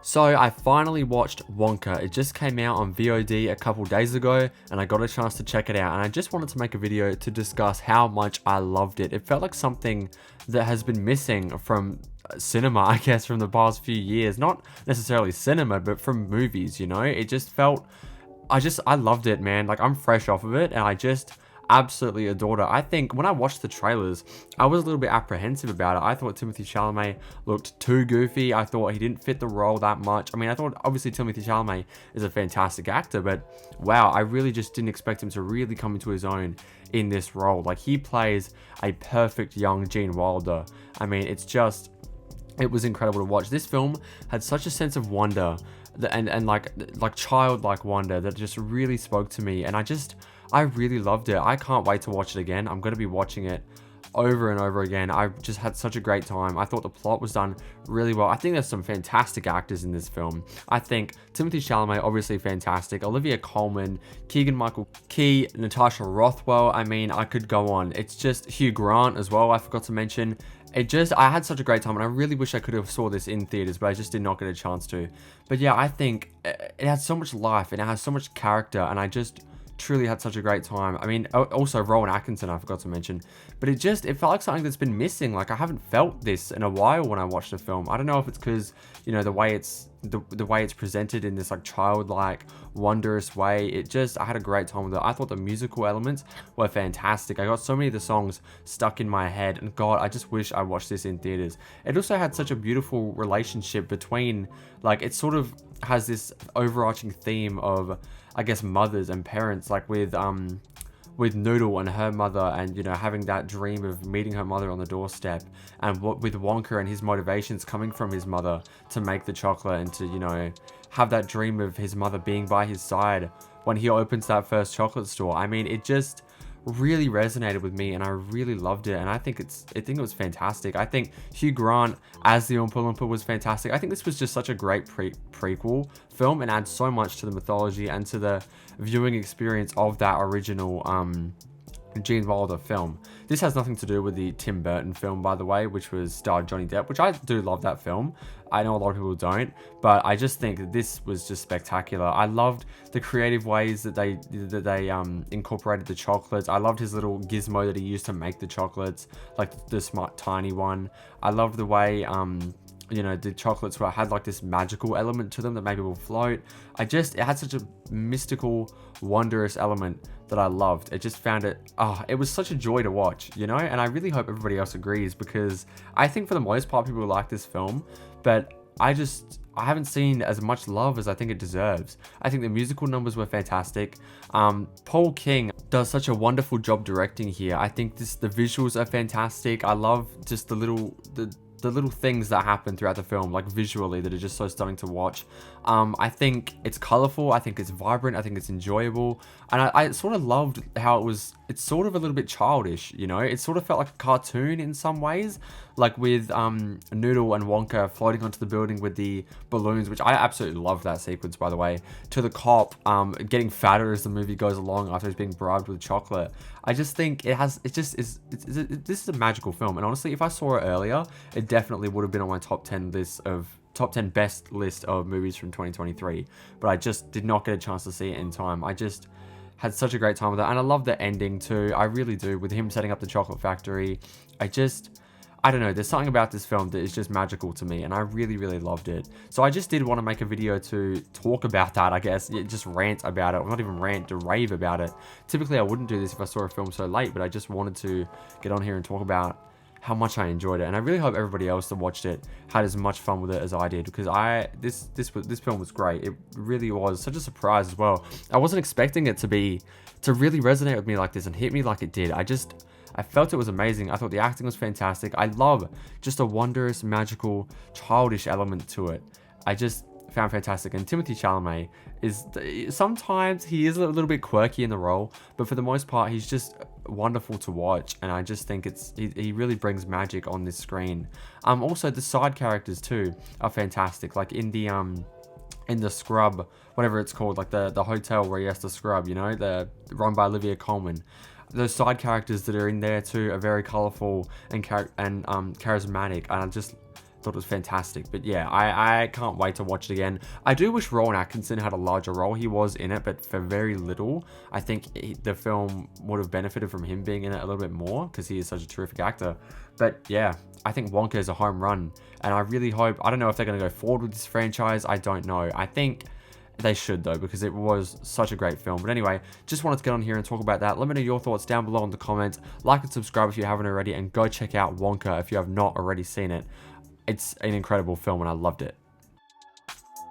So I finally watched Wonka. It just came out on VOD a couple days ago and I got a chance to check it out, and I just wanted to make a video to discuss how much I loved it. It felt like something that has been missing from cinema, I guess, from the past few years. Not necessarily cinema, but from movies, you know? It just felt, I loved it, man. Like, I'm fresh off of it and I just absolutely adored it. I think when I watched the trailers, I was a little bit apprehensive about it. I thought Timothée Chalamet looked too goofy. I thought he didn't fit the role that much. I mean, I thought obviously Timothée Chalamet is a fantastic actor, but wow, I really just didn't expect him to really come into his own in this role. Like, he plays a perfect young Gene Wilder. I mean, it was incredible to watch. This film had such a sense of wonder and like childlike wonder that just really spoke to me, and I really loved it. I can't wait to watch it again. I'm going to be watching it over and over again. I just had such a great time. I thought the plot was done really well. I think there's some fantastic actors in this film. I think Timothée Chalamet, obviously fantastic. Olivia Colman, Keegan-Michael Key, Natasha Rothwell. I mean, I could go on. It's just Hugh Grant as well, I forgot to mention. I had such a great time, and I really wish I could have saw this in theaters, but I just did not get a chance to. But yeah, I think it has so much life and it has so much character, and I just truly had such a great time. I mean, also Rowan Atkinson, I forgot to mention, but it felt like something that's been missing. Like, I haven't felt this in a while when I watched the film. I don't know if it's because, you know, the way it's presented in this like childlike, wondrous way. I had a great time with it. I thought the musical elements were fantastic. I got so many of the songs stuck in my head, and God, I just wish I watched this in theaters. It also had such a beautiful relationship between, like, it sort of has this overarching theme of, I guess, mothers and parents, like with Noodle and her mother, and, you know, having that dream of meeting her mother on the doorstep, and with Wonka and his motivations coming from his mother to make the chocolate, and to, you know, have that dream of his mother being by his side when he opens that first chocolate store. I mean, it just really resonated with me, and I really loved it, and I think it was fantastic. I think Hugh Grant as the Oompa Loompa was fantastic. I think this was just such a great prequel film, and adds so much to the mythology and to the viewing experience of that original Gene Wilder film. This has nothing to do with the Tim Burton film, by the way, which was starred Johnny Depp, which I do love that film. I know a lot of people don't, but I just think that this was just spectacular. I loved the creative ways that they incorporated the chocolates. I loved his little gizmo that he used to make the chocolates, like the smart tiny one. I loved the way you know, the chocolates had like this magical element to them that made people float. It had such a mystical, wondrous element that I loved. It just found it was such a joy to watch, you know? And I really hope everybody else agrees, because I think for the most part people like this film, but I haven't seen as much love as I think it deserves. I think the musical numbers were fantastic. Paul King does such a wonderful job directing here. I think the visuals are fantastic. I love just the little things that happen throughout the film, like visually, that are just so stunning to watch. I think it's colorful, I think it's vibrant, I think it's enjoyable, and I sort of loved how it's sort of a little bit childish, you know? It sort of felt like a cartoon in some ways, like with Noodle and Wonka floating onto the building with the balloons, which I absolutely loved that sequence, by the way, to the cop getting fatter as the movie goes along after he's being bribed with chocolate. I just think this is a magical film, and honestly, if I saw it earlier, it definitely would have been on my top 10 best list of movies from 2023, but I just did not get a chance to see it in time. I just had such a great time with it, and I love the ending too. I really do, with him setting up the chocolate factory. I don't know, there's something about this film that is just magical to me, and I really, really loved it. So I just did want to make a video to talk about that, I guess. Just rant about it. Or not even rant, to rave about it. Typically, I wouldn't do this if I saw a film so late, but I just wanted to get on here and talk about how much I enjoyed it. And I really hope everybody else that watched it had as much fun with it as I did, because this film was great. It really was such a surprise as well. I wasn't expecting it to really resonate with me like this and hit me like it did. I felt it was amazing. I thought the acting was fantastic. I love just a wondrous, magical, childish element to it. I just found fantastic. And Timothée Chalamet sometimes he is a little bit quirky in the role, but for the most part, he's just wonderful to watch. And I just think he really brings magic on this screen. Also, the side characters too are fantastic. Like in the scrub, whatever it's called, like the hotel where he has to scrub, you know, run by Olivia Colman. Those side characters that are in there too are very colorful and charismatic, and Thought it was fantastic. But yeah, I can't wait to watch it again. I do wish Rowan Atkinson had a larger role. He was in it, but for very little. I think the film would have benefited from him being in it a little bit more because he is such a terrific actor. But yeah, I think Wonka is a home run. And I really hope, I don't know if they're going to go forward with this franchise. I don't know. I think they should though, because it was such a great film. But anyway, just wanted to get on here and talk about that. Let me know your thoughts down below in the comments. Like and subscribe if you haven't already, and go check out Wonka if you have not already seen it. It's an incredible film and I loved it.